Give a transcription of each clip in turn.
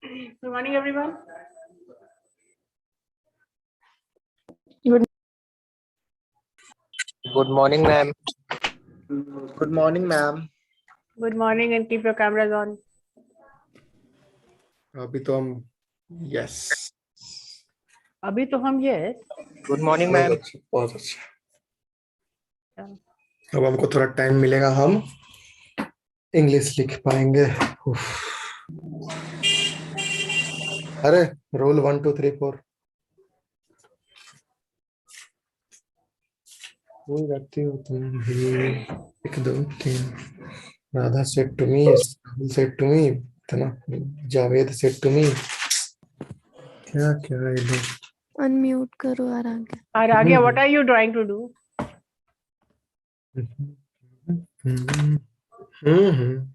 Good morning, everyone. Good morning, ma'am. Good morning, ma'am. Good morning, and keep your cameras on. अभी तो हम yes. अभी तो हम yes. Good morning, ma'am. बहुत अच्छा. अब हमको थोड़ा टाइम मिलेगा, हम इंग्लिश लिख पाएंगे. उफ. अरे रोल 1 2 3 4. कोई रहती हो तुम भी. 1 2 3. Radha said to me, Rahul said to me, इतना जावेद said to me. क्या क्या है ये. अनम्यूट करो आरागे. Aragya, what are you trying to do?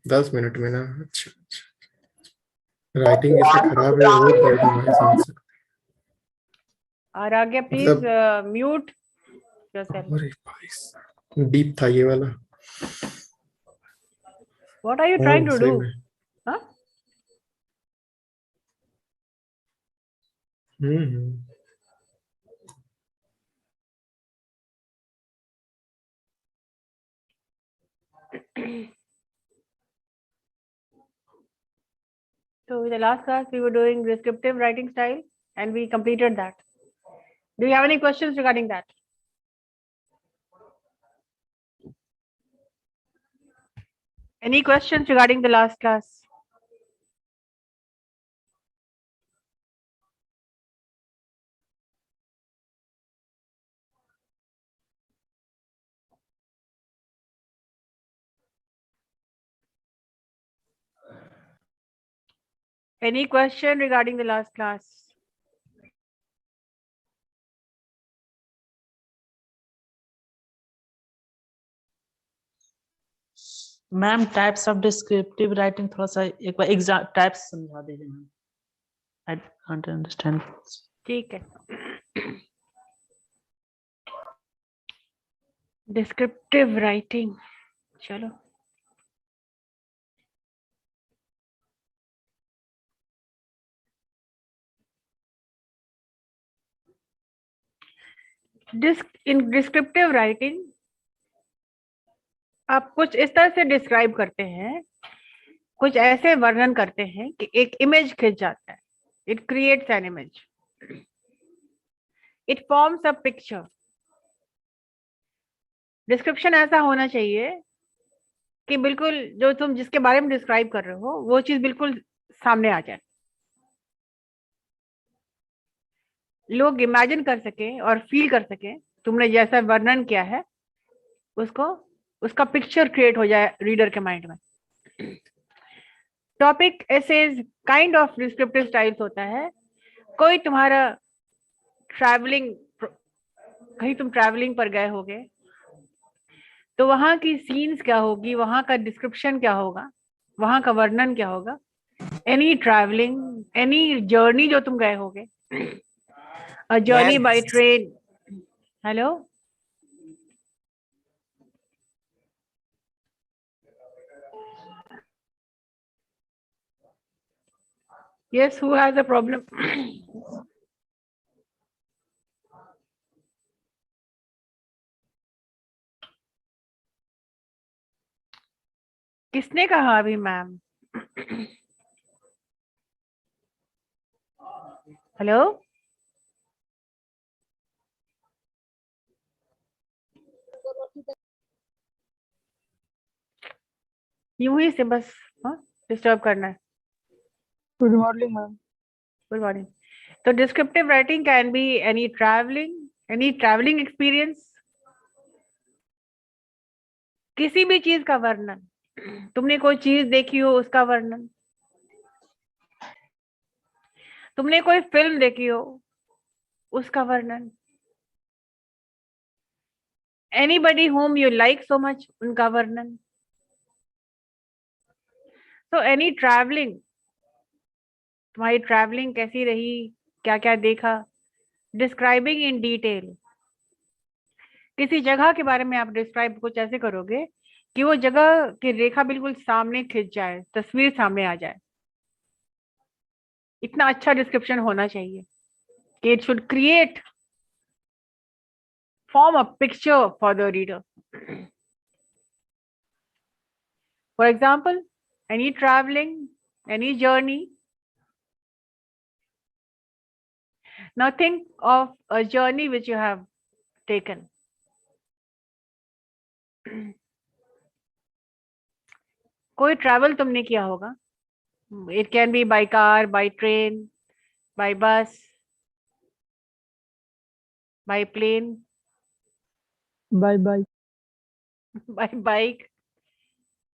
10 minute में ना. अच्छा राइटिंग इससे खराब है, वो जल्दी नहीं समझ सकते. Aragya, please mute yourself. अरे भाई डीप था ये वाला. What are you trying to सही do? में. Huh? So in the last class, we were doing descriptive writing style, and we completed that. Do you have any questions regarding that? Any questions regarding the last class? Any question regarding the last class? Ma'am types of descriptive writing थोड़ा सा एक बार exam types समझा दीजिए ma'am. I can't understand. ठीक है. Descriptive writing, चलो. इन descriptive writing आप कुछ इस तरह से डिस्क्राइब करते हैं, कुछ ऐसे वर्णन करते हैं कि एक इमेज खिंच जाता है. It creates an image, it forms a picture. Description ऐसा होना चाहिए कि बिल्कुल जो तुम जिसके बारे में डिस्क्राइब कर रहे हो वो चीज बिल्कुल सामने आ जाए, लोग इमेजिन कर सके और फील कर सके तुमने जैसा वर्णन किया है, उसको उसका पिक्चर क्रिएट हो जाए रीडर के माइंड में. Topic essays kind of descriptive styles होता है. कोई तुम्हारा ट्रैवलिंग, कहीं तुम ट्रैवलिंग पर गए होगे तो वहां की सीन्स क्या होगी, वहां का डिस्क्रिप्शन क्या होगा, वहां का वर्णन क्या होगा. एनी ट्रैवलिंग, एनी जर्नी जो तुम गए होगे, a journey by train. Hello, yes, who has a problem? किसने कहा अभी मैम? हेलो, यूं ही से बस डिस्टर्ब करना है. Good morning ma'am. Good morning. तो descriptive writing can be any travelling experience, किसी भी चीज का वर्णन. तुमने कोई चीज देखी हो उसका वर्णन, तुमने कोई फिल्म देखी हो उसका वर्णन, anybody whom you like so much उनका वर्णन. तो एनी ट्रैवलिंग, तुम्हारी ट्रैवलिंग कैसी रही, क्या क्या देखा, डिस्क्राइबिंग इन डिटेल. किसी जगह के बारे में आप डिस्क्राइब कुछ ऐसे करोगे कि वो जगह की रेखा बिल्कुल सामने खिंच जाए, तस्वीर सामने आ जाए. इतना अच्छा डिस्क्रिप्शन होना चाहिए कि it should create form a picture for the reader. For example, any traveling, any journey. Now think of a journey which you have taken. कोई travel तुमने किया होगा. It can be by car, by train, by bus, by plane, Bye bye. by bike.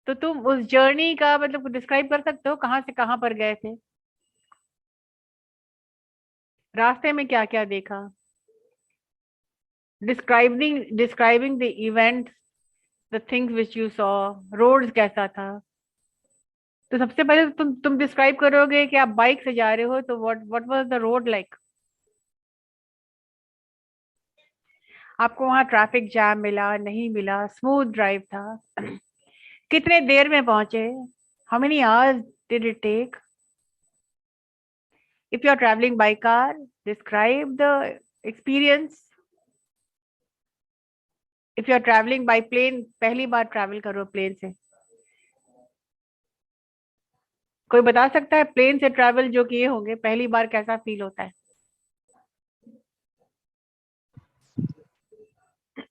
तो तुम उस journey का मतलब describe कर सकते हो, कहाँ से कहाँ पर गए थे, रास्ते में क्या क्या देखा. describing the events, the things which you saw, roads कैसा था. तो सबसे पहले तुम डिस्क्राइब करोगे कि आप बाइक से जा रहे हो, तो what was the road like. आपको वहां ट्रैफिक जैम मिला, नहीं मिला, स्मूथ ड्राइव था, कितने देर में पहुंचे, how many hours did it take. If you are traveling by car, describe the experience. If you are traveling by plane, पहली बार ट्रैवल करो प्लेन से. कोई बता सकता है प्लेन से ट्रैवल जो किए होंगे पहली बार कैसा फील होता है.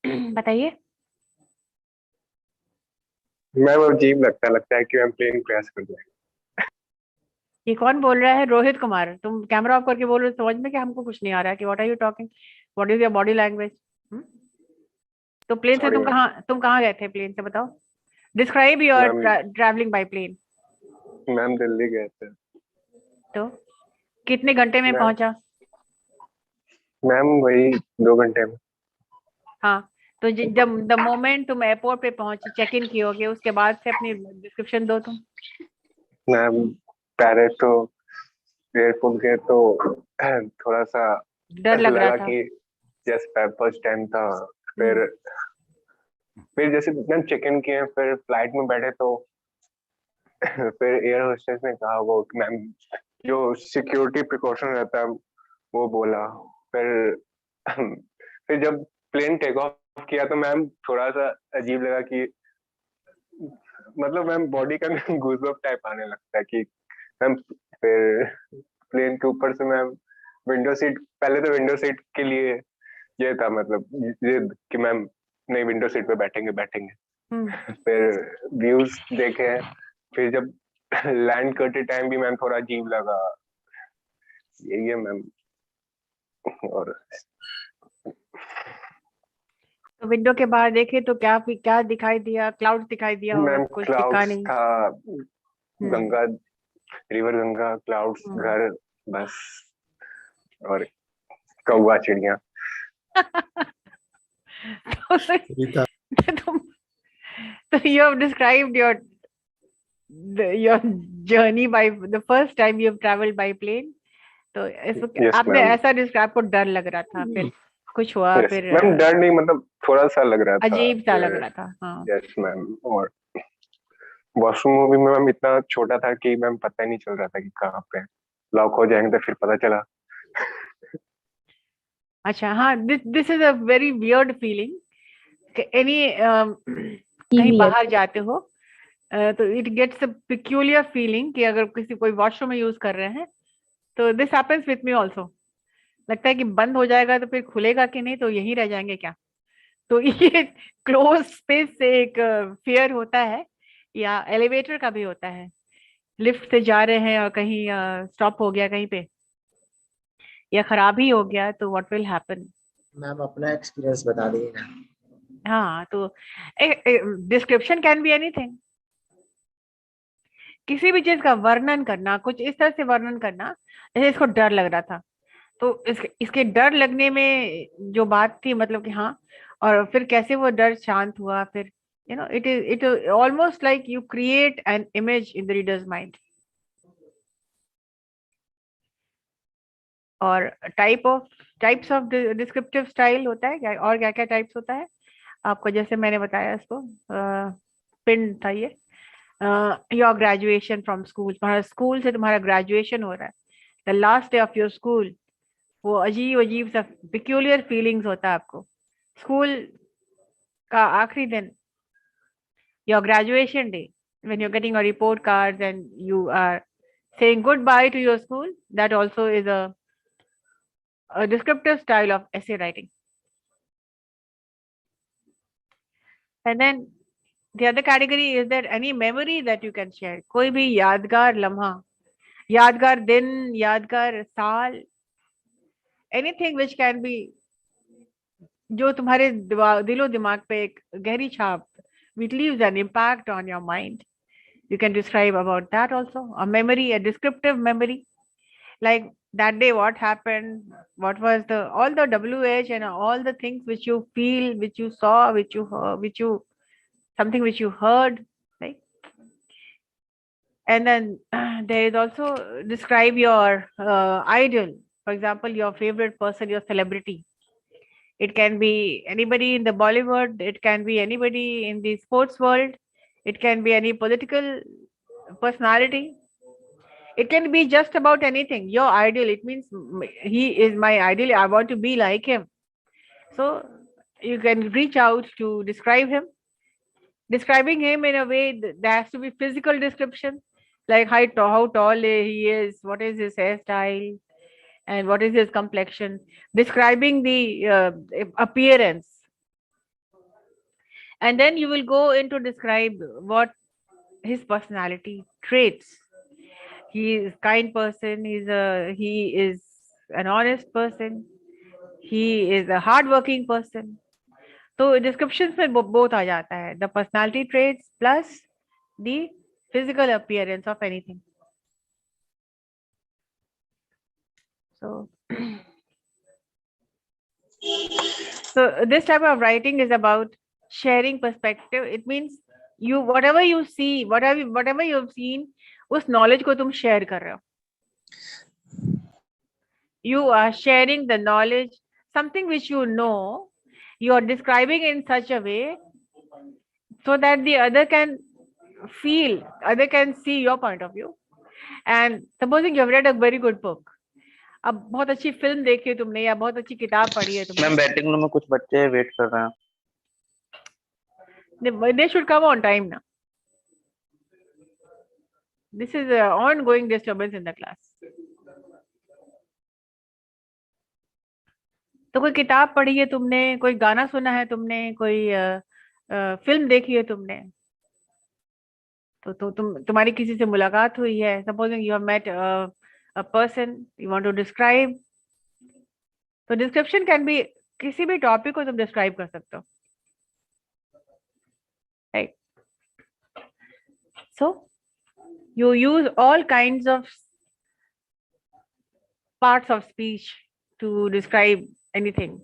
बताइए. मैम अजीब लगता है कि हम प्लेन क्रैश कर जाए. ये कौन बोल रहा है. रोहित कुमार. तुम कैमरा ऑफ करके बोल रहे हो, समझ में कि हमको कुछ नहीं आ रहा है कि what are you talking, what is your body language. तो प्लेन से तुम कहाँ गए थे, प्लेन से बताओ. Describe your travelling by plane. Ma'am Delhi गए थे. तो कितने घंटे में पहुंचा. मैम वही 2 घंटे में. हाँ, तो जब द मोमेंट तुम एयरपोर्ट पे पहुंचे, चेक इन किए, उसके बाद से अपनी डिस्क्रिप्शन दो तुम. मैम पहले तो एयरपोर्ट गए तो थोड़ा सा डर लग रहा था कि जैसे फर्स्ट टाइम था. फिर जैसे मैम चेक इन किए, फिर फ्लाइट में बैठे तो फिर एयर होस्टेस ने कहा वो मैम जो सिक्योरिटी प्रिकॉशन रहता है वो बोला. फिर जब प्लेन टेक ऑफ किया तो मैम थोड़ा सा अजीब लगा कि मतलब मैम बॉडी का गूज़बम्प टाइप आने लगता है कि मैम. फिर प्लेन के ऊपर से मैम विंडो सीट, पहले तो विंडो सीट के लिए ये था मतलब ये कि मैम नहीं विंडो सीट पे बैठेंगे. फिर व्यूज देखे. फिर जब लैंड करते टाइम भी मैम थोड़ा अजीब लगा. यही है मैम. और तो विंडो के बाहर देखे तो क्या दिखाई दिया. क्लाउड दिखाई दिया होगा. मैम कुछ दिखा क्लाउड्स नहीं था, गंगा, रिवर गंगा, क्लाउड्स, घर, बस और कौवा चिड़िया. So you have described your journey by the first time you have traveled by plane. तो आपने ऐसा डिस्क्राइब, आपको डर लग रहा था, फिर कुछ हुआ. फिर मैम डर नहीं मतलब थोड़ा सा लग रहा था, अजीब सा लग रहा था. हाँ. Yes ma'am. और वॉशरूम में भी मैम इतना छोटा था कि मैम पता ही नहीं चल रहा था कि कहाँ पे लॉक हो जाएंगे, तो फिर पता चला. अच्छा. हाँ, this is a very weird feeling. Any कहीं बाहर जाते हो तो it gets a peculiar feeling कि अगर कोई वॉशरूम में यूज कर रहे हैं, तो this happens with me also. लगता है कि बंद हो जाएगा तो फिर खुलेगा कि नहीं, तो यहीं रह जाएंगे क्या. तो ये क्लोज स्पेस से एक फियर होता है. या एलिवेटर का भी होता है. लिफ्ट से जा रहे हैं और कहीं स्टॉप हो गया कहीं पे या खराब ही हो गया, तो व्हाट विल हैपन. मैम अपना एक्सपीरियंस बता दीजिए. हाँ, तो डिस्क्रिप्शन कैन बी एनीथिंग. किसी भी चीज का वर्णन करना, कुछ इस तरह से वर्णन करना जैसे इसको डर लग रहा था, तो इसके डर लगने में जो बात थी, मतलब कि हाँ, और फिर कैसे वो डर शांत हुआ. फिर it is almost like you create an image in the reader's mind. और टाइप्स ऑफ डिस्क्रिप्टिव स्टाइल होता है क्या, और क्या क्या टाइप्स होता है आपको. जैसे मैंने बताया इसको पिन था ये. योर ग्रेजुएशन फ्रॉम स्कूल, तुम्हारा स्कूल से तुम्हारा ग्रेजुएशन हो रहा है, the last day of your school, वो अजीब अजीब सा peculiar feelings होता है आपको. School का आखिरी दिन, your graduation day, when you're getting your report cards and you are saying goodbye to your school, that also is a descriptive style of essay writing. And then the other category is that any memory that you can share. कोई भी यादगार लम्हा, यादगार दिन, यादगार साल, anything which can be, जो तुम्हारे दिलो दिमाग पे एक गहरी छाप, which leaves an impact on your mind. You can describe about that also. A memory, a descriptive memory, like that day what happened, what was the all the WH and all the things which you feel, which you saw, which you heard, something which you heard, right? And then there is also describe your idol. For example, your favorite person, your celebrity. It can be anybody in the Bollywood. It can be anybody in the sports world. It can be any political personality. It can be just about anything. Your ideal, it means he is my ideal. I want to be like him. So you can reach out to describe him. Describing him in a way there has to be physical description, like how tall he is, what is his hairstyle, and what is his complexion. Describing the appearance. And then you will go into describe what his personality traits. He is kind person, he is an honest person, he is a hardworking person. तो descriptions में both आ जाता है, the personality traits plus the physical appearance of anything. So this type of writing is about sharing perspective. It means you whatever you see, whatever you've seen, उस knowledge को तुम share कर रहे हो. You are sharing the knowledge, something which you know, you are describing in such a way so that the other can feel, other can see your point of view. And supposing you have read a very good book, अब बहुत अच्छी film देखी है तुमने या बहुत अच्छी किताब पढ़ी है तुमने. मैम बैटिंग रूम में कुछ बच्चे वेट कर रहे हैं. They should come on time now. This is an ongoing disturbance in the class. तो कोई किताब पढ़ी है तुमने, कोई गाना सुना है तुमने, कोई फिल्म देखी है तुमने, तो तुम्हारी किसी से मुलाकात हुई है. Supposing you have met a person, you want to describe. तो description can be किसी भी टॉपिक को तुम describe कर सकते हो. Right? So you use all kinds of parts of speech to describe anything.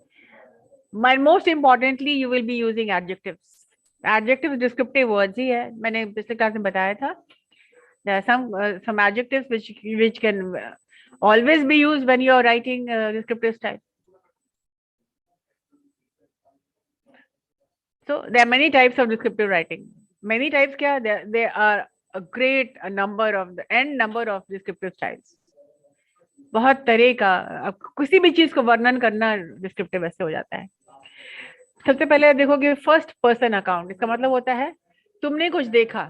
And most importantly, you will be using adjectives. Adjectives descriptive words ही है. मैंने पिछले क्लास में बताया था. There are some adjectives which can always be used when you are writing descriptive style. So there are many types of descriptive writing. Many types क्या? There are a great number of the n number of descriptive styles. बहुत तरह का, अब किसी भी चीज को वर्णन करना डिस्क्रिप्टिव ऐसे हो जाता है. सबसे पहले देखोगे फर्स्ट पर्सन अकाउंट. इसका मतलब होता है तुमने कुछ देखा.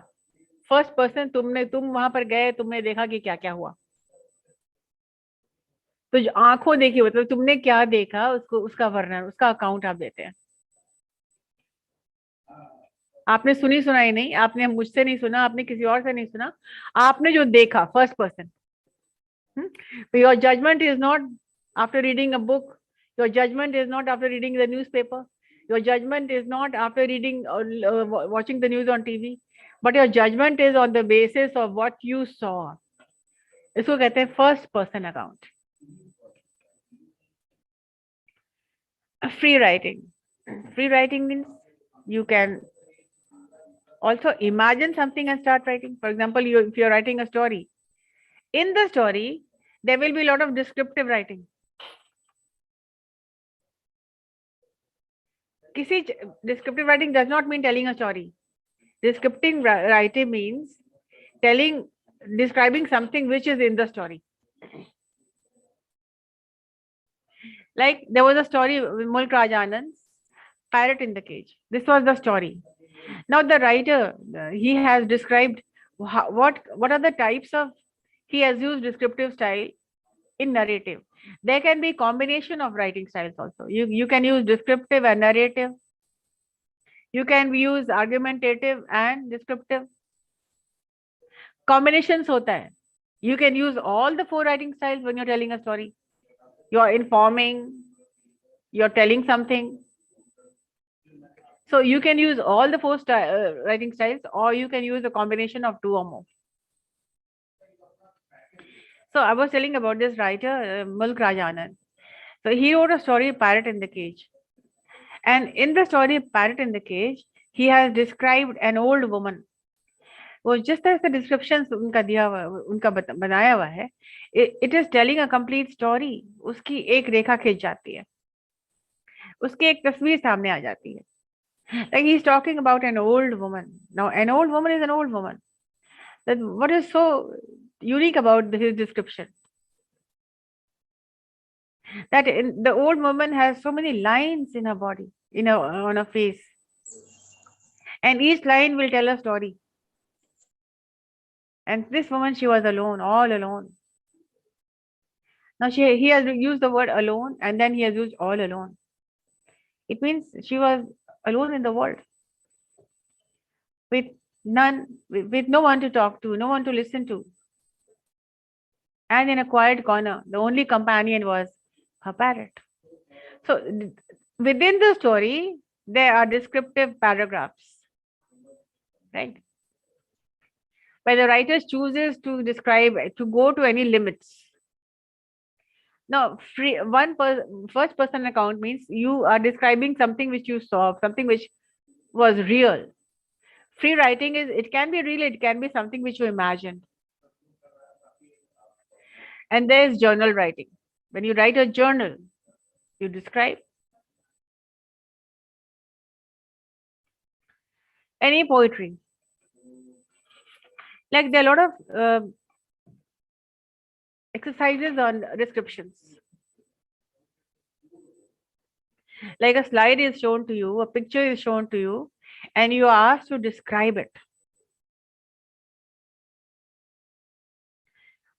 फर्स्ट पर्सन, तुम वहां पर गए, तुमने देखा कि क्या क्या हुआ. तो जो आंखों देखी मतलब तुमने क्या देखा, उसको उसका वर्णन, उसका अकाउंट आप देते हैं. आपने सुनी सुनाई नहीं, आपने मुझसे नहीं सुना, आपने किसी और से नहीं सुना, आपने जो देखा first person. Your judgment is not after reading a book. Your judgment is not after reading the newspaper. Your judgment is not after reading or watching the news on TV. But your judgment is on the basis of what you saw. इसको कहते हैं first person account. Free writing. Free writing means you can also imagine something and start writing. For example, if you're writing a story, in the story, there will be a lot of descriptive writing. Descriptive writing does not mean telling a story. Descriptive writing means describing something which is in the story. Like there was a story with Mulk Rajanan's Parrot in the Cage. This was the story. Now the writer, he has described what are the types of, he has used descriptive style in narrative. There can be combination of writing styles also. You can use descriptive and narrative. You can use argumentative and descriptive. Combinations hota hai. You can use all the four writing styles when you're telling a story. You're informing, you're telling something. So you can use all the four writing styles, or you can use a combination of two or more. So I was telling about this writer, Mulk Rajanand. So he wrote a story, Parrot in the Cage. And in the story, Parrot in the Cage, he has described an old woman. वो जिस तरह से description उनका दिया हुआ, उनका बनाया हुआ है, it is telling a complete story. उसकी एक रेखा खींच जाती है, उसकी एक तस्वीर सामने आ जाती है. Like he's talking about an old woman. Now, an old woman is an old woman. That what is so unique about his description? That the old woman has so many lines in her body, on her face, and each line will tell a story. And this woman, she was alone, all alone. Now he has used the word alone, and then he has used all alone. It means she was alone in the world, with no one to talk to, no one to listen to. And in a quiet corner, the only companion was her parrot. So within the story, there are descriptive paragraphs, right? But the writer chooses to describe, to go to any limits. Now, first person account means you are describing something which you saw, something which was real. Free writing is, it can be real, it can be something which you imagined. And there is journal writing. When you write a journal, you describe. Any poetry. Like there are a lot of exercises on descriptions. Like a slide is shown to you, a picture is shown to you, and you are asked to describe it.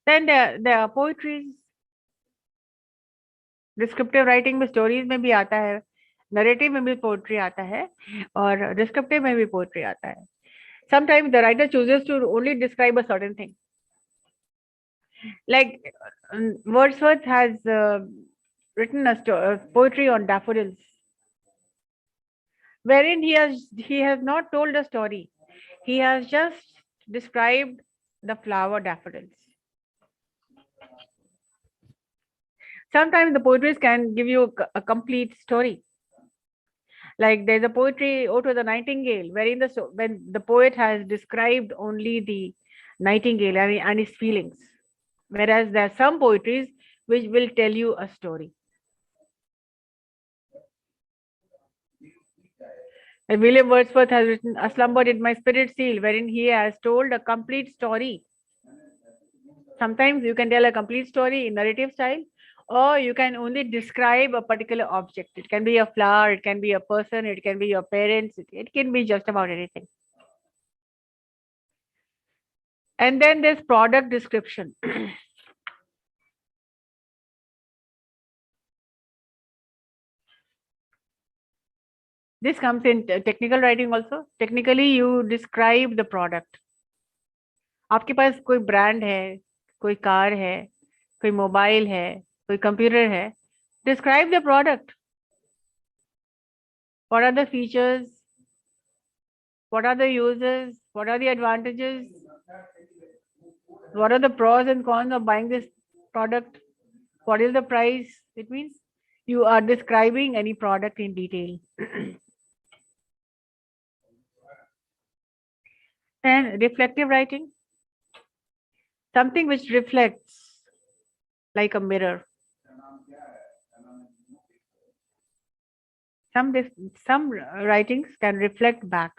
Then there are poetries. Descriptive writing में stories में भी आता है, narrative में भी poetry आता है, और descriptive में भी poetry आता है. Sometimes the writer chooses to only describe a certain thing. Like Wordsworth has written a poetry on daffodils, wherein he has not told a story. He has just described the flower daffodils. Sometimes the poetries can give you a complete story. Like there's a poetry, Ode to the Nightingale, wherein when the poet has described only the nightingale and his feelings. Whereas there are some poetries which will tell you a story. And William Wordsworth has written A Slumber Did My Spirit Seal, wherein he has told a complete story. Sometimes you can tell a complete story in narrative style, or you can only describe a particular object. It can be a flower, it can be a person, it can be your parents, it can be just about anything. And then there's product description. This comes in technical writing also. Technically, you describe the product. आपके पास कोई brand है, कोई car है, कोई mobile है, कोई computer है. Describe the product. What are the features? What are the uses? What are the advantages? What are the pros and cons of buying this product? What is the price? It means you are describing any product in detail. And reflective writing, something which reflects like a mirror. Some writings can reflect back.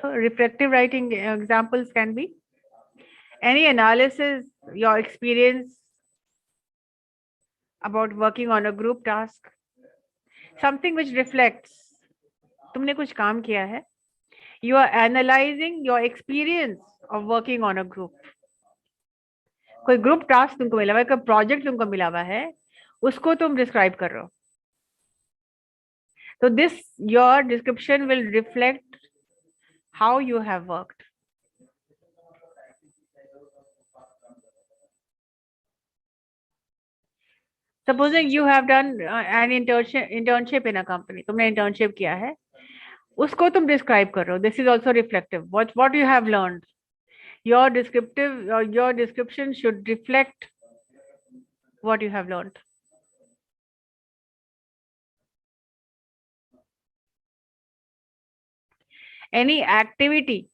So reflective writing examples can be any analysis, your experience about working on a group task, something which reflects तुमने कुछ काम किया है, you are analyzing your experience of working on a group. कोई group task तुमको मिला हुआ है, कोई प्रोजेक्ट तुमको मिला हुआ है, उसको तुम डिस्क्राइब कर रहे हो. So this, your description will reflect how you have worked. Supposing you have done an internship in a company, तुमने internship किया है, उसको तुम describe कर रहे हो. This is also reflective. What you have learned. Your descriptive or your description should reflect what you have learned. Any activity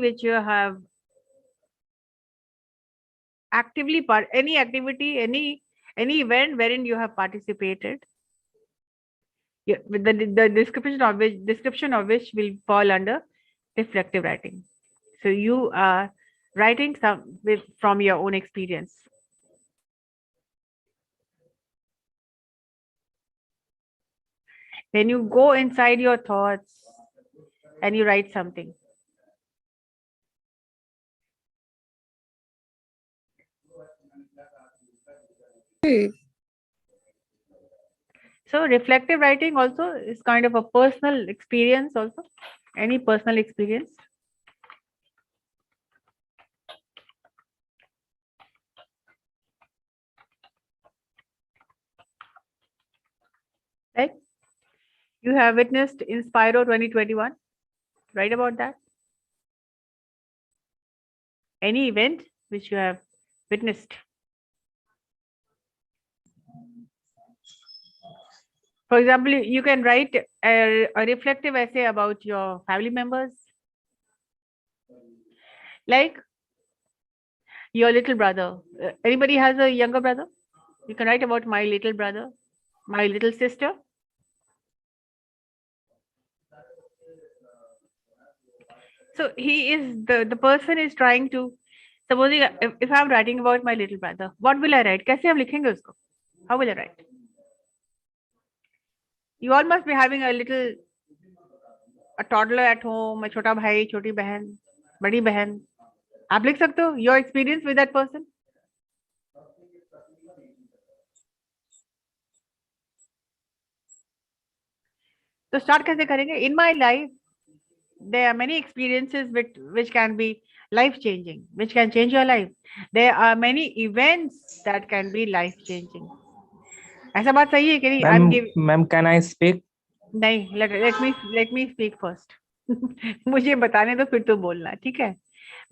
which you have actively any event wherein you have participated, with the description of which will fall under reflective writing. So you are writing from your own experience. When you go inside your thoughts and you write something. So reflective writing also is kind of a personal experience also. Any personal experience. Right? You have witnessed Inspiro 2021. Write about that. Any event which you have witnessed. For example, you can write a reflective essay about your family members. Like your little brother. Anybody has a younger brother? You can write about my little brother, my little sister. So he is the person is trying to, supposing if I'm writing about my little brother, what will I write? कैसे हम लिखेंगे उसको? How will I write? You all must be having a toddler at home, a छोटा भाई, छोटी बहन, बड़ी बहन. आप लिख सकते हो your experience with that person. तो start कैसे करेंगे? In my life, there are many experiences which can be life changing, which can change your life. There are many events that can be life changing. ऐसा बात सही है कि नहीं? Ma'am, can I speak? नहीं, let me speak first. मुझे बताने दो फिर तो बोलना, ठीक है?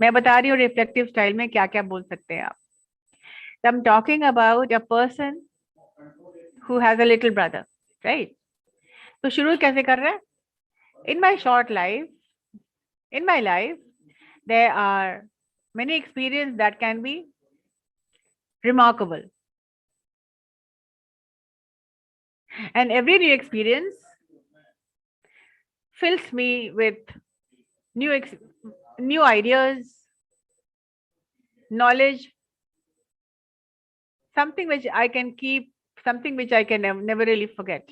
मैं बता रही हूँ रिफ्लेक्टिव स्टाइल में क्या क्या बोल सकते हैं आप. So I'm talking about a person who has a little brother, right? तो शुरू कैसे कर रहा है? In my short life, in my life, there are many experiences that can be remarkable. And every new experience fills me with new ideas, knowledge, something which I can keep, something which I can never really forget.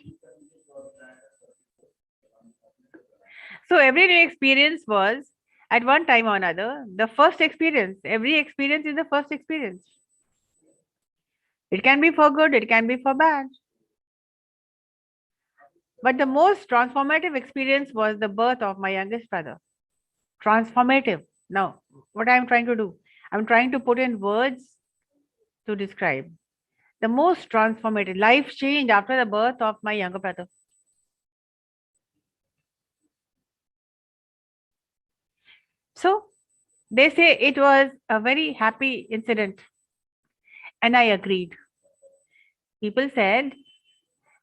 So every new experience was, at one time or another, the first experience. Every experience is the first experience. It can be for good, it can be for bad. But the most transformative experience was the birth of my youngest brother. Transformative. Now, what I'm trying to do, I'm trying to put in words to describe. The most transformative, life change after the birth of my younger brother. So they say it was a very happy incident, and I agreed. People said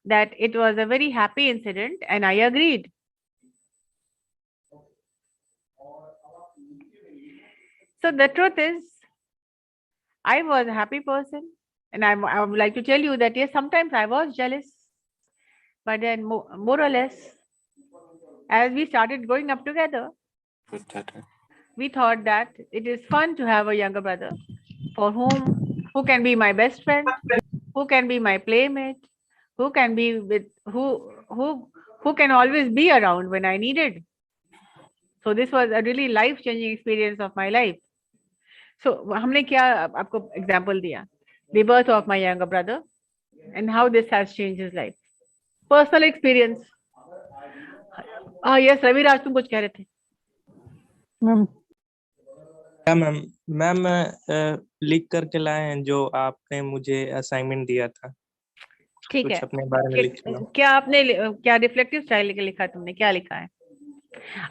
that it was a very happy incident, and I agreed. So the truth is, I was a happy person, and I would like to tell you that yes, sometimes I was jealous. But then more or less, as we started growing up together, we thought that it is fun to have a younger brother who can be my best friend, who can be my playmate, who can be with who can always be around when I needed. So this was a really life-changing experience of my life. So हमने क्या आपको example दिया, the birth of my younger brother and how this has changed his life. Personal experience. Yes, Raviraj तुम कुछ कह रहे थे. Ma'am क्या मैम लिख करके लाए हैं जो आपने मुझे असाइनमेंट दिया था. ठीक कुछ है. अपने बारे में लिख लो. क्या आपने क्या रिफ्लेक्टिव स्टाइल लिखा तुमने, क्या लिखा है?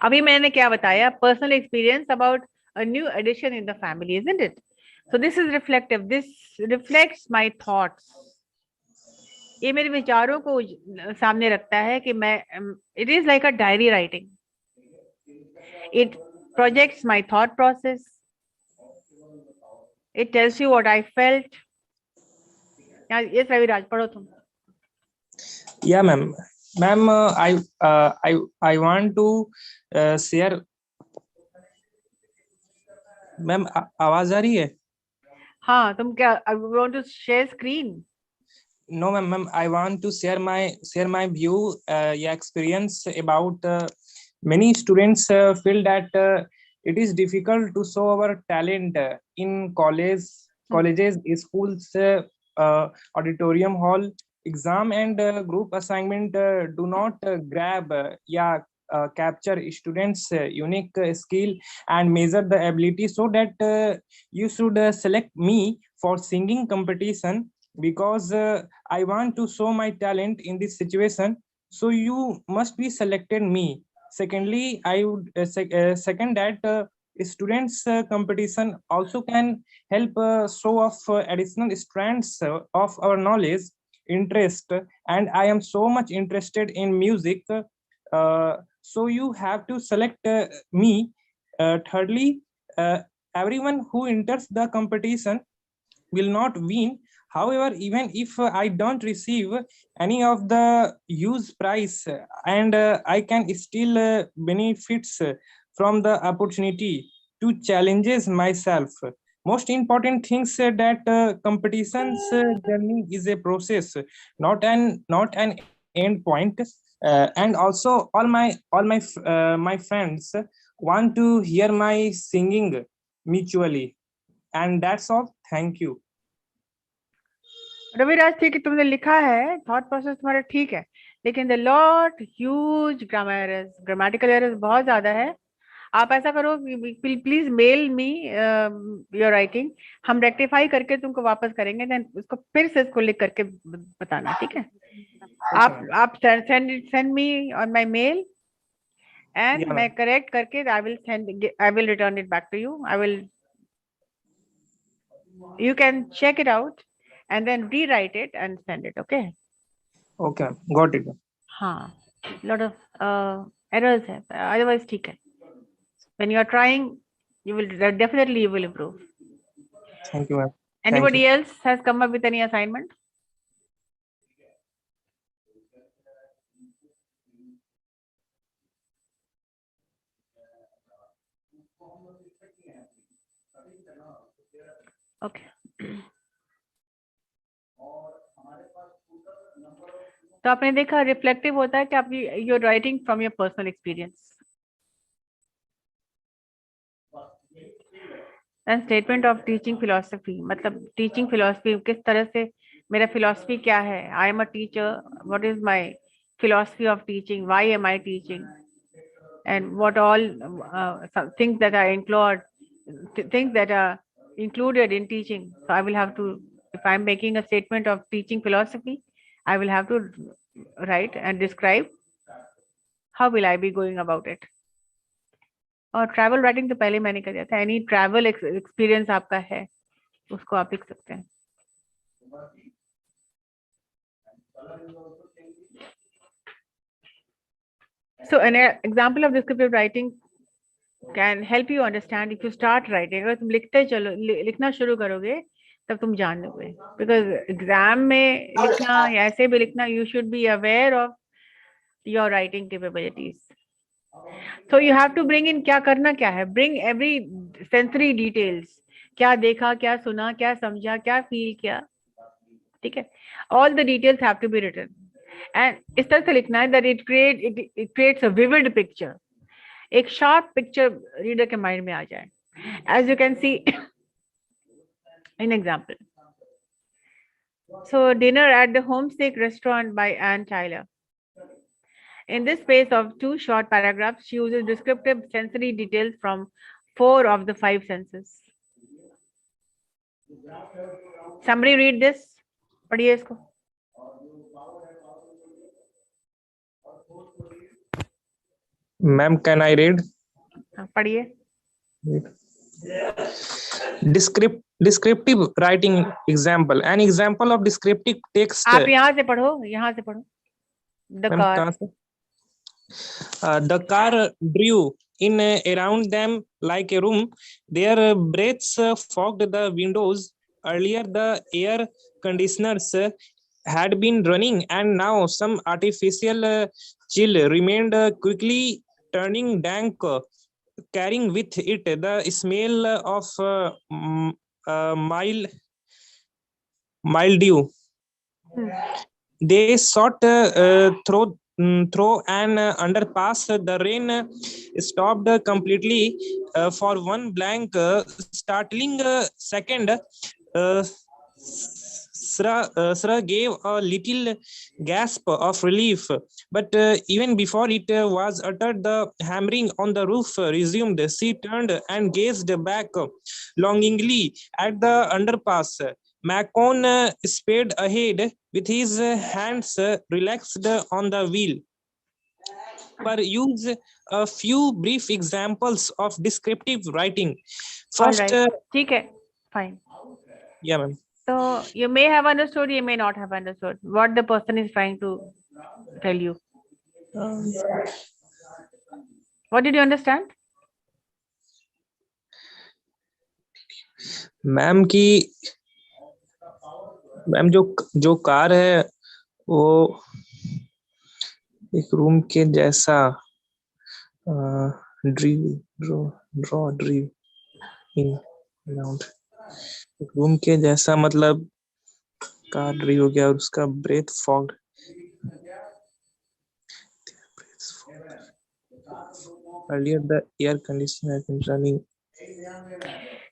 अभी मैंने क्या बताया, personal experience about a new addition in the family, isn't it? So this is reflective. This reflects my thoughts. ये मेरे विचारों को सामने रखता है कि मैं it is like a diary writing. It projects my thought process. It tells you what I felt. Yes, Raviraj, पढ़ो तुम. Yeah, ma'am. Ma'am, I want to share. Ma'am आवाज आ रही है? हाँ, तुम क्या I want to share screen? No, ma'am. I want to share my view, experience about many students feel that it is difficult to show our talent in colleges, schools, auditorium hall, exam and group assignment do not grab capture students unique skill and measure the ability, so that you should select me for singing competition because I want to show my talent in this situation, so you must be selected me. Secondly, I would second that students competition also can help show off additional strands of our knowledge, interest, and I am so much interested in music, so you have to select me. Thirdly, everyone who enters the competition will not win. However, even if I don't receive any of the huge prize, and I can still benefits from the opportunity to challenges myself. Most important things that competitions journey is a process, not an end point. And also, all my friends want to hear my singing mutually, and that's all. Thank you. Raviraj, ठीक है, तुमने लिखा है, thought process तुम्हारा ठीक है, लेकिन the lot huge grammar errors, grammatical errors बहुत ज्यादा है. आप ऐसा करो, please mail me your writing, हम रेक्टिफाई करके तुमको वापस करेंगे, देन उसको फिर से इसको लिख करके बताना, ठीक है? आप send me on my mail and मैं करेक्ट करके I will return it back to you. You can check it out and then rewrite it and send it. Okay. Okay, got it. हाँ, lot of errors है, otherwise ठीक है. When you are trying, you will definitely improve. Thank you, ma'am. Anybody else has come up with any assignment? Okay. तो आपने देखा reflective होता है कि आप you are writing from your personal experience. And statement of teaching philosophy, मतलब teaching philosophy किस तरह से, मेरा फिलोसफी क्या है, I am a teacher, what is my philosophy of teaching, why am I teaching, and what all things that are included in teaching. So I will have to, if I'm making a statement of teaching philosophy, I will have to write and describe how will I be going about it. और travel writing तो पहले मैंने कर दिया था. Any travel experience आपका है उसको आप लिख सकते हैं. So an example of descriptive writing can help you understand if you start writing. अगर तुम लिखते चलो, लिखना शुरू करोगे तब तुम जान लोगे. Because एग्जाम में लिखना या ऐसे भी लिखना, you should be aware of your writing capabilities. So you have to bring in, क्या करना क्या है, bring every sensory details, क्या देखा, क्या सुना, क्या समझा, क्या फील किया, ठीक है, all the details have to be written and इस तरह से लिखना है that it creates a vivid picture, एक sharp picture reader के mind में आ जाए. As you can see in example, so dinner at the homesick restaurant by Anne Tyler. In this space of 2 short paragraphs, she uses descriptive sensory details from 4 of the 5 senses. Somebody read this. पढ़िए इसको. Ma'am, can I read? पढ़िए. Descriptive writing example. An example of descriptive text. आप यहाँ से पढ़ो, यहाँ से पढ़ो. The Ma'am, car. कहाँ से? The car drew in around them like a room. Their breaths fogged the windows. Earlier, the air conditioners had been running, and now some artificial chill remained, quickly turning dank, carrying with it the smell of mildew. They shot through an underpass. The rain stopped completely for one blank, startling second. Sra gave a little gasp of relief, but even before it was uttered, the hammering on the roof resumed. She turned and gazed back longingly at the underpass. Macon sped ahead with his hands relaxed on the wheel. Per use a few brief examples of descriptive writing. First, All right. ठीक है, fine. Yeah, ma'am. So you may have understood, you may not have understood what the person is trying to tell you. What did you understand? Ma'am जो car है वो एक room के जैसा एक room के जैसा, मतलब कार ड्री हो गया और उसका breath fog. Earlier the air conditioner had been running.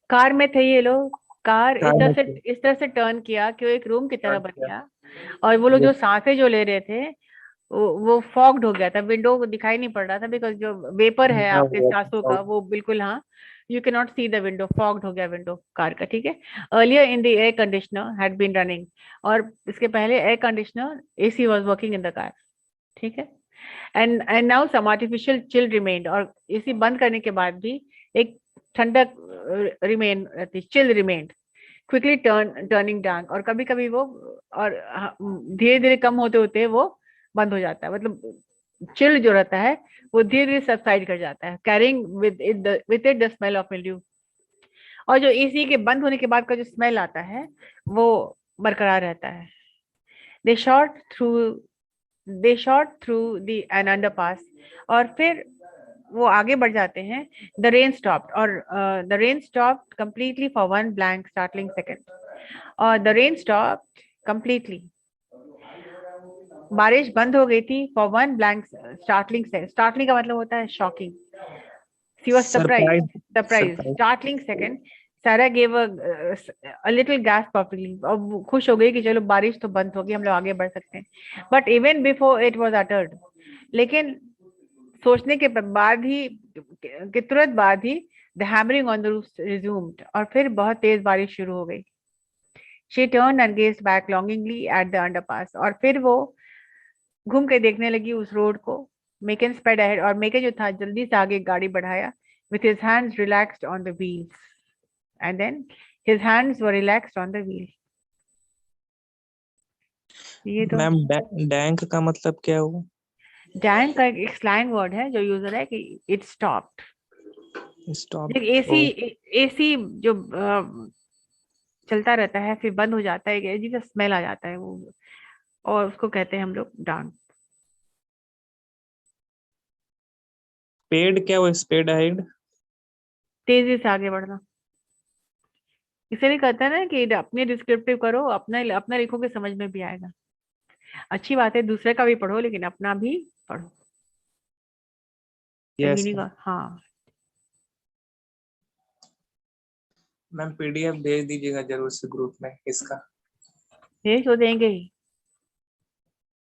Car में थे ये लोग. कार इस तरह से टर्न किया कि वो एक रूम की तरह बन गया और वो लोग जो सांसें जो ले रहे थे वो फॉग्ड हो गया था. विंडो को दिखाई नहीं पड़ रहा था बिकॉज जो वेपर है आपके सांसों का वो बिल्कुल, हाँ, you can not see the window. Fogged हो गया विंडो कार का, ठीक है. Earlier in the air conditioner had been running, और इसके पहले air conditioner AC was working in the car, ठीक है. And now some artificial chill remained, और एसी बंद करने के बाद भी एक ठंडक रिमेन रहती, chill remained, quickly turning down, और कभी कभी वो और धीरे धीरे कम होते होते वो बंद हो जाता है. मतलब चिल जो रहता है वो धीरे धीरे सबसाइड कर जाता है, carrying with it the smell of mildew. और जो एसी के बंद होने के बाद का जो स्मेल आता है वो बरकरार रहता है. They shot through the an underpass, और फिर वो आगे बढ़ जाते हैं. द रेन स्टॉप्ड, और the rain stopped completely for one blank startling second, और द रेन स्टॉप्ड कंप्लीटली, बारिश बंद हो गई थी for one blank startling second. Startling का मतलब होता है shocking. She was surprised. Startling second. Sara gave a little gasp of relief, और वो खुश हो गई कि चलो बारिश तो बंद हो गई, हम लोग आगे बढ़ सकते हैं. But even before it was uttered, लेकिन सोचने के बाद ही, कि तुरंत बाद ही, the hammering on the roof resumed, और फिर बहुत तेज बारिश शुरू हो गई. She turn and gazed back longingly at the underpass, और फिर वो घूम के देखने लगी उस रोड को. मेकन स्पेड अहेड, और मेकन जो था जल्दी से आगे गाड़ी बढ़ाया. With his hands relaxed on the wheels, and then his hands were relaxed on the wheel. ये तो मैम डैंक का मतलब क्या हुआ? डैंक का एक स्लैंग वर्ड है जो यूजर है कि इट स्टॉप्ड. एसी जो चलता रहता है फिर बंद हो जाता है, एक अजीब सा स्मेल आ जाता है वो, और उसको कहते हैं हम लोग डाउन. स्पेड क्या वो स्पेड अहेड? तेजी से आगे बढ़ना। इसलिए कहता है ना कि अपने डिस्क्रिप्टिव करो, अपना अपना लिखोगे समझ में भी आएगा। अच्छी बात है दूसरे का भी पढ़ो लेकिन अपना भी पढ़ो। यस मीनिंग हाँ। मैम पीडीएफ भेज दीजिएगा जरूर से ग्रुप में इसका। भेज तो देंगे ही।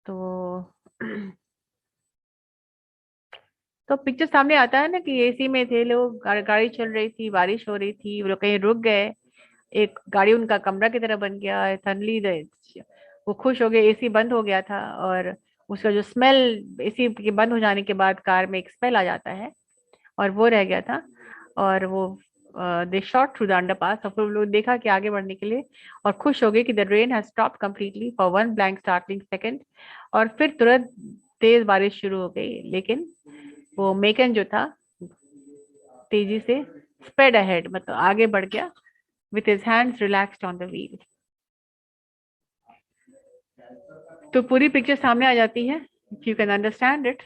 तो तो पिक्चर सामने आता है ना कि एसी में थे लोग, गाड़ी चल रही थी, बारिश हो रही थी, वो लोग कहीं रुक गए, एक गाड़ी उनका कमरा की तरह बन गया। सडनली वो खुश हो गए, एसी बंद हो गया था और उसका जो स्मेल, एसी के बंद हो जाने के बाद कार में एक स्मेल आ जाता है और वो रह गया था। और वो दे शॉट थ्रू द अंडरपास और फिर लोग देखा कि आगे बढ़ने के लिए, और खुश हो गए कि the rain has stopped completely for one blank startling second. और फिर तुरंत तेज बारिश शुरू हो गई, लेकिन वो मेकन जो था तेजी से स्पेड अहेड, मतलब आगे बढ़ गया, with his hands relaxed on the wheel। तो पूरी पिक्चर सामने आ जाती है, if you can understand it।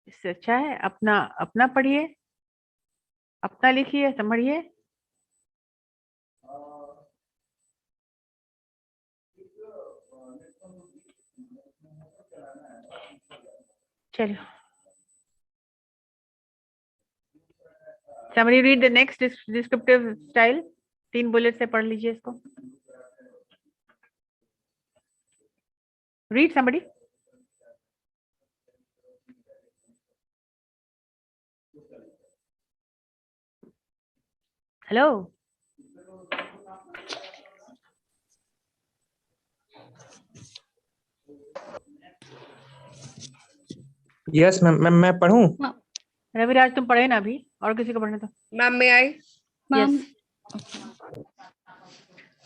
इससे अच्छा है अपना अपना पढ़िए, अपना लिखिए, समझिए। चलो, somebody read the next descriptive style। 3 bullet से पढ़ लीजिए इसको। read somebody। Hello. Yes ma'am. Ma'am मैं पढ़ूं? रविराज तुम पढ़े ना अभी, और किसी को पढ़ने तो। Ma'am, may I? Yes.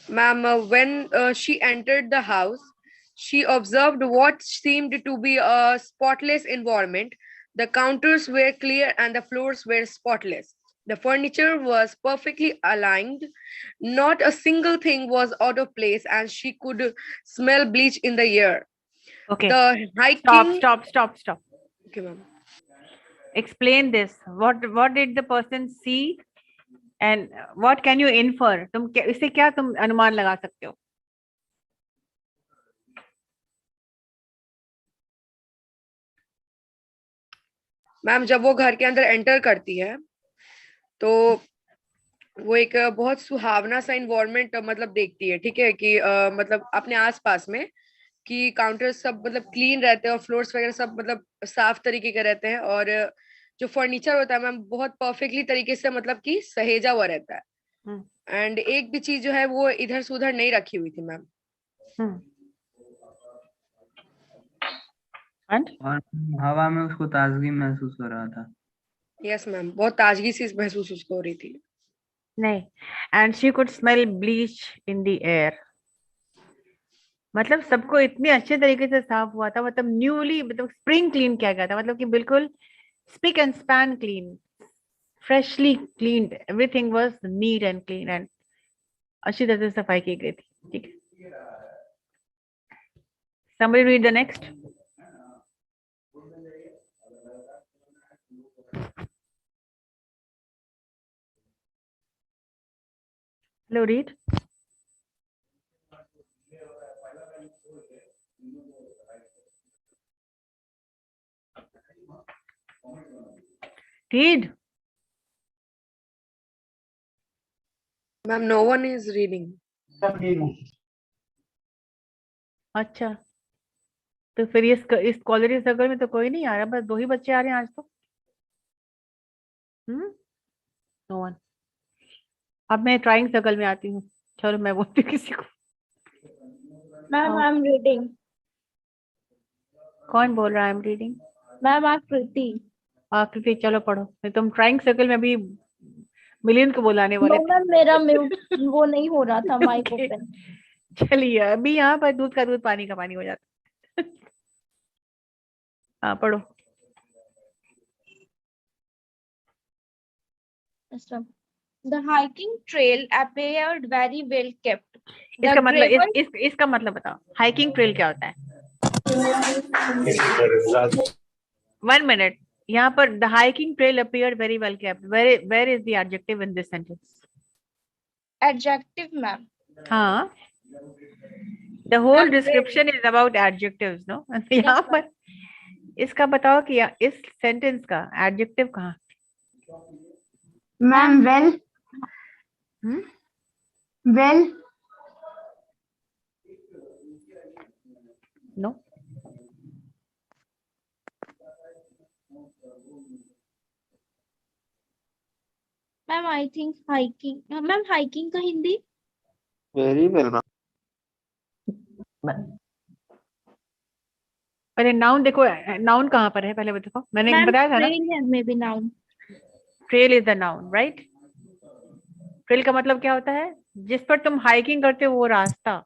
Ma'am, when she entered the house, she observed what seemed to be a spotless environment. The counters were clear and the floors were spotless. The furniture was perfectly aligned. Not a single thing was out of place, and she could smell bleach in the air. Okay. The hiking. Stop. Okay, ma'am. Explain this। What did the person see and what can you infer? तुम इससे क्या तुम अनुमान लगा सकते हो? Ma'am जब वो घर के अंदर एंटर करती है तो वो एक बहुत सुहावना सा इन्वायरमेंट मतलब देखती है, ठीक है, कि मतलब अपने आसपास में कि काउंटर सब मतलब क्लीन रहते हैं और फ्लोर्स वगैरह सब मतलब साफ तरीके के रहते हैं, और जो फर्नीचर होता है मैम बहुत परफेक्टली तरीके से मतलब कि सहेजा हुआ रहता है। एंड एक भी चीज जो है वो इधर से उधर नहीं रखी हुई थी मैम। और हवा में उसको ताजगी महसूस हो रहा था। यस मैम, बहुत ताजगी सी महसूस उसको हो रही थी। नहीं, and she could smell bleach in the air, मतलब सबको इतने अच्छे तरीके से साफ हुआ था, मतलब न्यूली, मतलब स्प्रिंग क्लीन किया गया था, मतलब कि बिल्कुल spick and span clean, freshly cleaned, everything was neat and clean and अच्छी तरह से सफाई की गई थी। ठीक है, somebody read the next। Hello, read। Read। Ma'am no one is reading। अच्छा, तो फिर इस क्वालिटी सर्कल में तो कोई नहीं आ रहा, बस 2 ही बच्चे आ रहे हैं आज तो। No one. अब मैं ट्राइंग सर्कल में आती हूँ। चलो मैं बोलती हूँ किसी को। Ma'am I am reading. कौन बोल रहा है आई एम रीडिंग? मैम आकृति। आकृति, चलो पढ़ो। तुम ट्राइंग सर्कल में भी मिलियन को बुलाने वाले। मैम मेरा म्यूट वो नहीं हो रहा था, माइक ओपन। चलिए, अभी यहाँ पर दूध का दूध पानी का पानी हो जाता। हाँ पढ़ो। The hiking trail appeared very well kept. इसका मतलब इसका मतलब बताओ, हाइकिंग ट्रेल क्या होता है? 1 minute. यहाँ पर the hiking trail appeared very well kept. Where is the adjective in this sentence? Adjective, ma'am. हाँ, the whole description is about adjectives, no? यहाँ पर इसका बताओ कि इस सेंटेंस का एडजेक्टिव कहाँ? Ma'am well. Well. No. Ma'am I think hiking. Ma'am hiking का हिंदी? Very well ma'am. अरे नाउन देखो, नाउन कहाँ पर है पहले देखो, मैंने बताया था ना, ट्रेल है may be noun. Trail is the noun, right? Trail का मतलब क्या होता है? जिस पर तुम हाइकिंग करते हो वो रास्ता।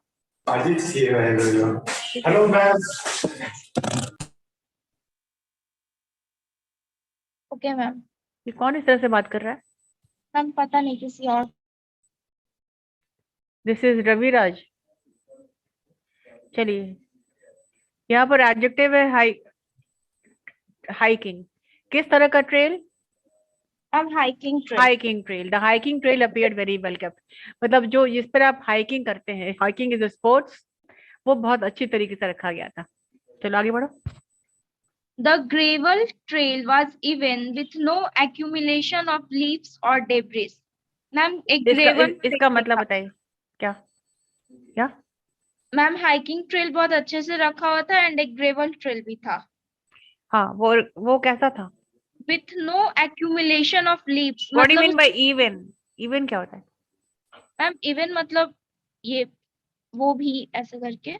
Hello ma'am. Okay ma'am. ये कौन इस तरह से बात कर रहा है? मैम पता नहीं, किसी और. This is Raviraj. चलिए, यहाँ पर एडजेक्टिव है हाइकिंग। किस तरह का trail? Hiking trail. Hiking trail. The hiking trail appeared very well kept. मतलब जो जिस पर आप हाइकिंग करते हैं, हाइकिंग इज अ स्पोर्ट्स, वो बहुत अच्छी तरीके से रखा गया था। चलो आगे बढ़ो। The gravel trail was even with no accumulation of leaves or debris. Ma'am एक gravel इसका मतलब बताइए क्या? क्या? मैम हाइकिंग ट्रेल बहुत अच्छे से रखा हुआ था एंड एक ग्रेवल ट्रेल भी था। हाँ, वो कैसा था? With no accumulation of leaves. What do you mean by even? Even क्या होता है? मैम even मतलब ये वो भी ऐसे करके।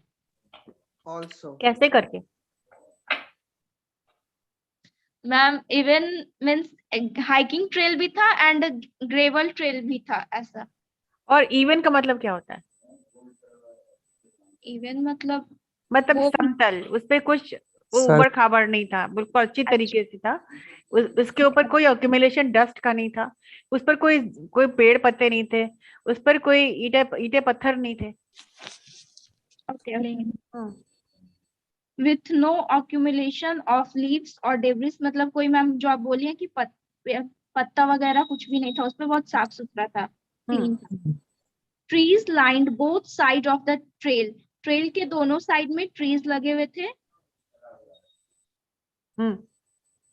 Also. कैसे करके? Ma'am even means hiking trail भी था एंड ग्रेवल ट्रेल भी था ऐसा। और इवन का मतलब क्या होता है? इवन मतलब समतल, उस पे कुछ ऊबड़ खाबड़ नहीं था, बिल्कुल अच्छी तरीके से था। उसके ऊपर कोई अक्यूमुलेशन डस्ट का नहीं था, उस पर कोई पेड़ पत्ते नहीं थे, उस पर कोई ईटे पत्थर नहीं थे। With no accumulation of leaves और डेब्रिस मतलब कोई मैम जो आप बोली है कि पत्ता वगैरह कुछ भी नहीं था, उसमें बहुत साफ सुथरा था, क्लीन था। Trees lined both side of the trail. Trail के दोनों साइड में ट्रीज लगे हुए थे।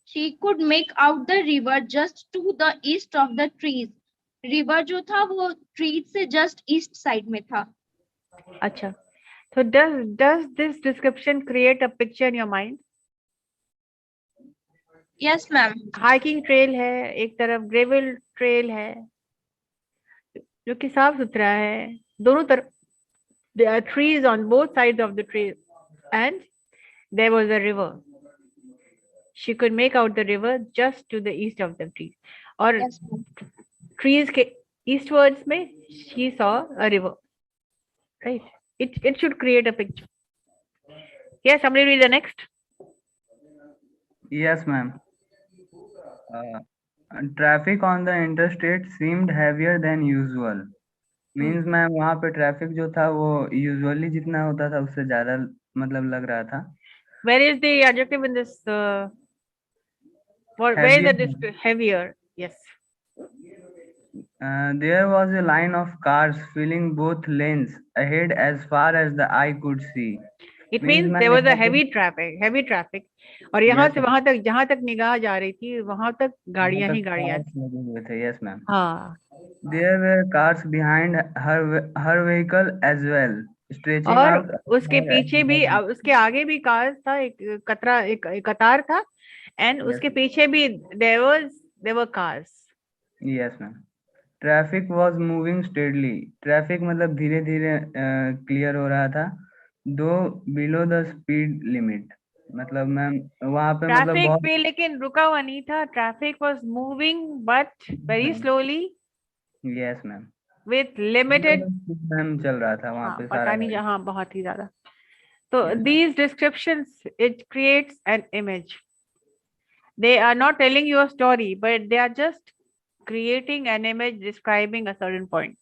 She could make out the river just to the east of the trees. River जो था वो ट्रीज से जस्ट ईस्ट साइड में था। अच्छा, so does this description create a picture in your mind? Yes ma'am. Hiking trail है, एक तरफ ग्रेवल ट्रेल है जो कि साफ सुथरा है, दोनों तरफ there are trees on both sides of the trail and there was a river. She could make out the river just to the east of the trees. और yes, trees के eastwards में she saw a river, right? It should create a picture. Yes, somebody read the next. Yes ma'am. Traffic on the interstate seemed heavier than usual. Means ma'am वहाँ पे traffic जो था वो usually जितना होता था उससे ज्यादा मतलब लग रहा था। Where is the adjective in this? Where is the heavier? Yes. There was a line of cars filling both lanes ahead as far as the eye could see. It means there was a heavy traffic. और यहाँ से वहां तक, जहां तक निगाह जा रही थी वहां तक गाड़ियां ही गाड़ियां थी। Yes ma'am. हाँ। There were cars behind her vehicle as well, stretching और out. उसके पीछे भी, उसके आगे भी कार्स था, एक कतार था, एंड उसके पीछे भी there were cars. Yes ma'am. Traffic was moving steadily. Traffic मतलब धीरे धीरे क्लियर हो रहा था, though below the speed limit. मतलब मैम वहाँ पे मतलब ट्रैफिक पे लेकिन रुका हुआ नहीं था। Traffic was moving but very slowly. Yes ma'am. With limited ma'am चल रहा था वहाँ पे पता नहीं, हाँ बहुत ही ज्यादा। तो these descriptions, it creates an image. They are not telling you a story, but they are just creating an image describing a certain point.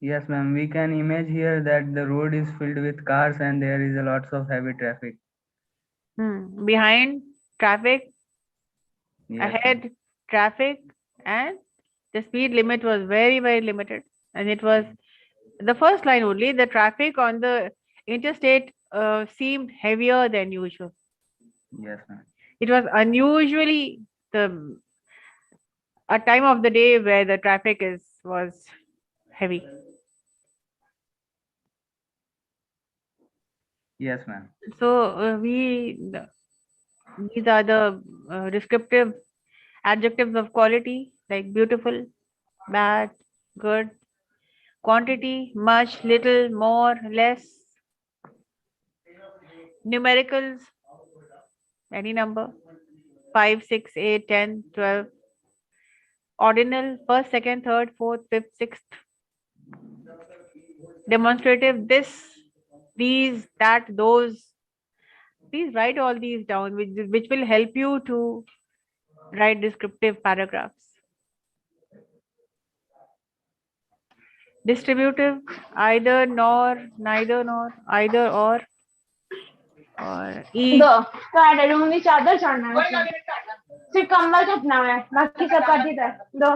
Yes, ma'am. We can image here that the road is filled with cars and there is a lots of heavy traffic. Behind, traffic. Yes, ma'am. Ahead, traffic, and the speed limit was very, very limited. And it was the first line only, the traffic on the interstate seemed heavier than usual. Yes, ma'am. It was unusually a time of the day where the traffic was heavy. Yes, ma'am. So these are the descriptive adjectives of quality, like beautiful, bad, good. Quantity, much, little, more, less. Numericals, any number, 5, 6, 8, 10, 12. Ordinal, first, second, third, fourth, fifth, sixth. Demonstrative, this, these, that, those. Please write all these down, which will help you to write descriptive paragraphs. Distributive, either, nor, neither, nor, either, or each. दो mummy चादर चढ़ना है उसमें। सिर्फ कंबल चपना है, बाकी सब कर दी है। दो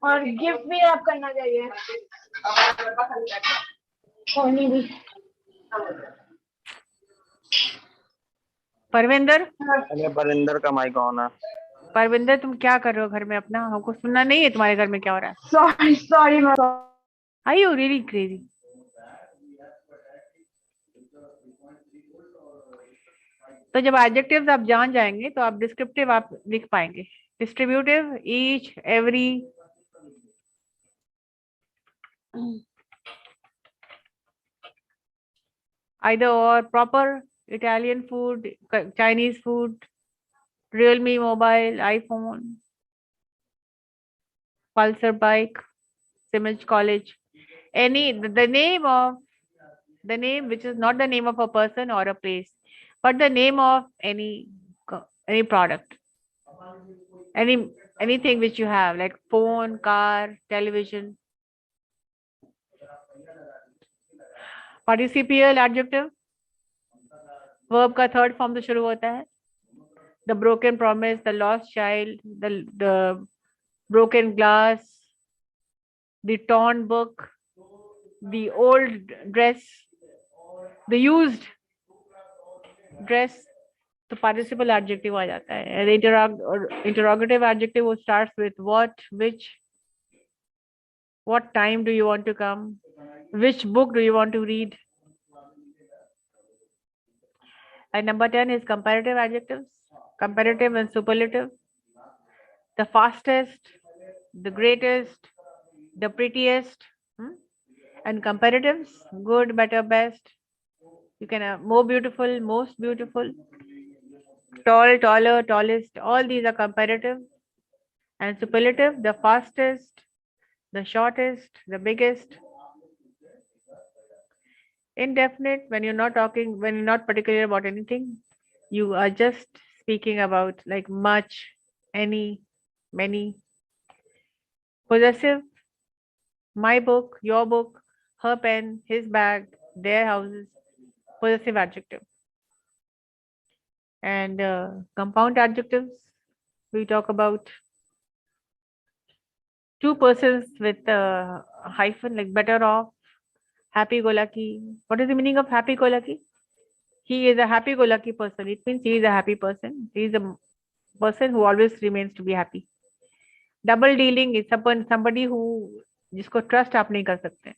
और गिफ्ट भी रैप करना चाहिए। सोनी भी। परविंदर, परिंदर का माइक ऑन है। परविंदर तुम क्या कर रहे हो घर में अपना? हमको सुनना नहीं है तुम्हारे घर में क्या हो रहा है। Sorry ma'am. Are you really crazy? तो जब एडजेक्टिव्स आप जान जाएंगे तो आप डिस्क्रिप्टिव आप लिख पाएंगे। Distributive, each, every, either or, proper, Italian food, Chinese food, Realme mobile, iPhone, Pulsar bike, CIMAGE College, the name which is not the name of a person or a place, but the name of any product, anything which you have, like phone, car, television. Participial adjective, verb का third form से शुरू होता है. The broken promise, the lost child, the broken glass, the torn book, the old dress, the used dress. तो participle adjective आ जाता है. And the interrogative adjective वो starts with what, which, what time do you want to come, which book do you want to read. And number 10 is comparative adjectives, comparative and superlative. The fastest, the greatest, the prettiest, and comparatives, good, better, best. You can have more beautiful, most beautiful, tall, taller, tallest. All these are comparative. And superlative, the fastest, the shortest, the biggest. Indefinite, when you're not talking, when you're not particular about anything, you are just speaking about like much, any, many. Possessive, my book, your book, her pen, his bag, their houses. Possessive adjective. And compound adjectives, we talk about two persons with a hyphen, like better off, happy-go-lucky. What is the meaning of happy-go-lucky? He is a happy-go-lucky person. It means he is a happy person. He is a person who always remains to be happy. Double dealing is somebody who जिसको trust आप नहीं कर सकते.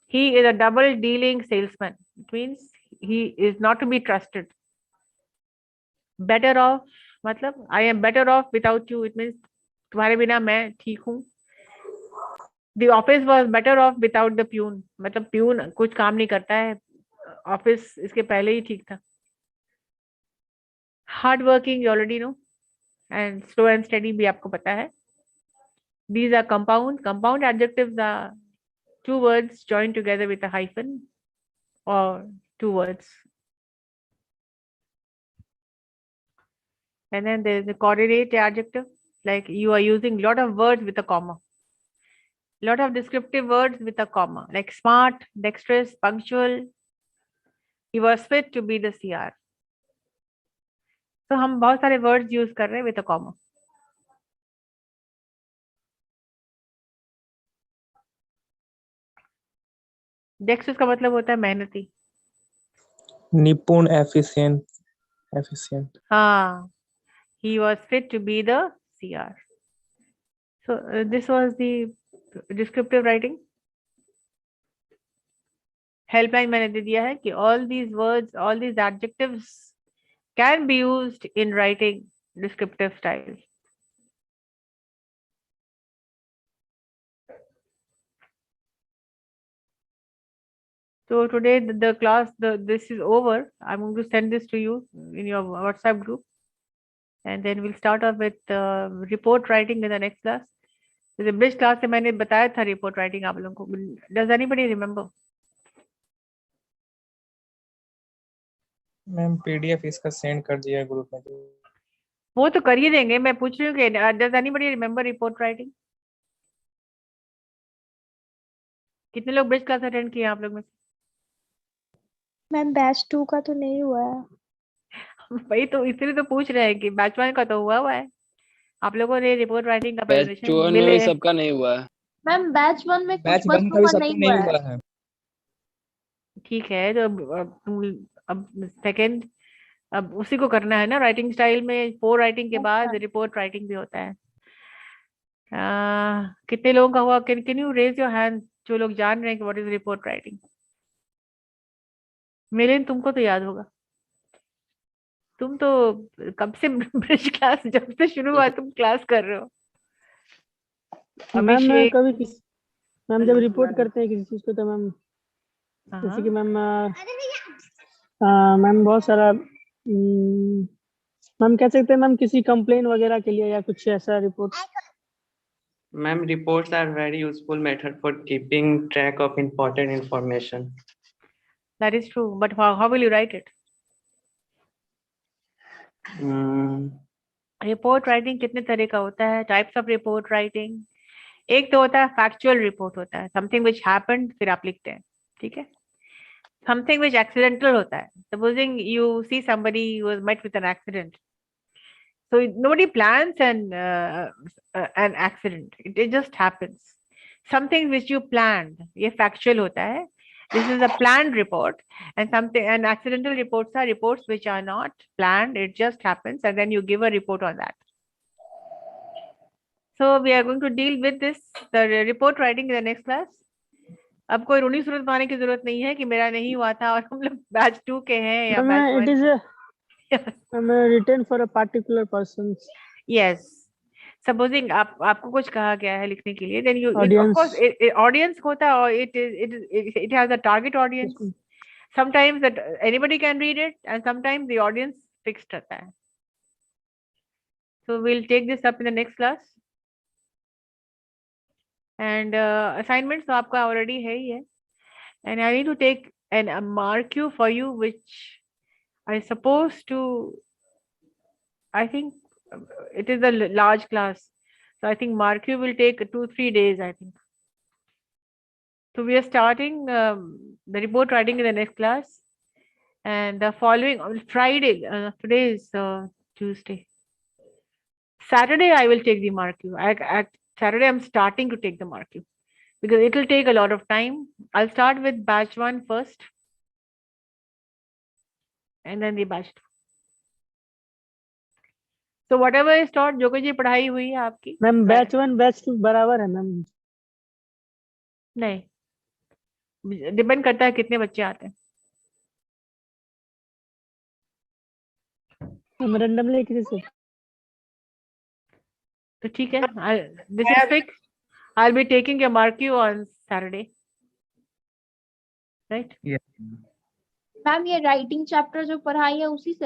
He is a double dealing salesman. It means he is not to be trusted. Better off मतलब I am better off without you. It means तुम्हारे बिना मैं ठीक हूँ. The office was better off without the peon. मतलब peon कुछ काम नहीं करता है. Office इसके पहले ही ठीक था. Hard working you already know, and slow and steady भी आपको पता है. These are compound. Compound adjectives are two words joined together with a hyphen or two words. And then there is a coordinate adjective. like you are using lot of words with a comma, lot of descriptive words with a comma, like smart, dexterous, punctual. He was fit to be the CR. तो हम बहुत सारे words use कर रहे हैं with a comma. Dextrous का मतलब होता है मेहनती, निपुण, एफिशिएंट. हाँ, he was fit to be the CR. So this was the descriptive writing. Helpline मैंने दे दिया है कि all these words, all these adjectives can be used in writing descriptive style. So today the class, this is over. I'm going to send this to you in your WhatsApp group, and then we'll start off with report writing in the next class. The bridge class में मैंने बताया था report writing आप लोगों को. Does anybody remember? Ma'am PDF इसका send कर दिया ग्रुप में. वो तो कर ही देंगे. मैं पूछ रही हूँ कि does anybody remember report writing? कितने लोग ब्रिज क्लास अटेंड किए आप लोग में? मैम बैच 2 का तो नहीं हुआ है. भाई तो इसलिए तो पूछ रहे हैं कि बैच 1 का तो हुआ है. आप लोगों ने रिपोर्ट राइटिंग का प्रेजेंटेशन मिले. सबका नहीं हुआ है मैम बैच 1 में बैच कुछ 1 बच्चों का भी का सबका नहीं नहीं हुआ है. हुआ है. ठीक है, तो अब सेकंड अब उसी को करना है ना राइटिंग स्टाइल में. 4 राइटिंग के बाद रिपोर्ट राइटिंग भी होता है. कितने लोगों का हुआ? Can you raise your hand जो लोग जान रहे हैं कि व्हाट इज रिपोर्ट राइटिंग? मिलिन, तुमको तो याद होगा. तुम तो कब से ब्रिज क्लास जब से शुरू हुआ तुम क्लास कर रहे हो. मैम कभी मैम जब रिपोर्ट करते हैं किसी चीज को तो मैम जैसे कि मैम मैम बहुत सारा मैम कह सकते हैं मैम किसी कंप्लेन वगैरह के लिए या कुछ ऐसा report. Ma'am reports are very useful method for keeping track of important information. That is true, but how will you write it? Report writing कितने तरह का होता है? Types of report writing. एक तो होता है फैक्चुअल रिपोर्ट होता है, समथिंग विच हैपेंड फिर आप लिखते हैं. ठीक है. समथिंग विच एक्सीडेंटल होता है. Supposing you see somebody was met with an accident, so nobody plans an accident, it just happens. Something which you planned, ये factual होता है. This is a planned report, and accidental reports are reports which are not planned, it just happens, and then you give a report on that. So we are going to deal with this, the report writing in the next class. अब कोई रोनी सूरत पाने की जरूरत नहीं है कि मेरा नहीं हुआ था और हम लोग बैच 2 के हैं या batch 1. It is written for a particular person. Yes. Supposing आपको कुछ कहा गया है लिखने के लिए, then you Audience. of course audience होता है और it has a target audience. Sometimes that anybody can read it and sometimes the audience fixed रहता है. So we'll take this up in the next class. And assignments तो आपका already है ही है. And I need to take a mark you for you, which I supposed to, I think it is a large class, so I think mark you will take 2-3 days, I think. So we are starting the report writing in the next class, and the following Friday, today is Tuesday. Saturday I will take the mark you. Saturday I'm starting to take the mark you because it will take a lot of time. I'll start with batch 1 first and then the batch 2. So whatever is taught, जो कुछ ये पढ़ाई हुई है आपकी ma'am batch 1 batch 2 बराबर है ma'am? नहीं, डिपेंड करता है कितने बच्चे आते हैं. हम रैंडमली किसी से. तो ठीक है, this is fixed. I'll be taking your mark you on Saturday, right? Yeah. Ma'am ये राइटिंग चैप्टर जो पढ़ाई है उसी से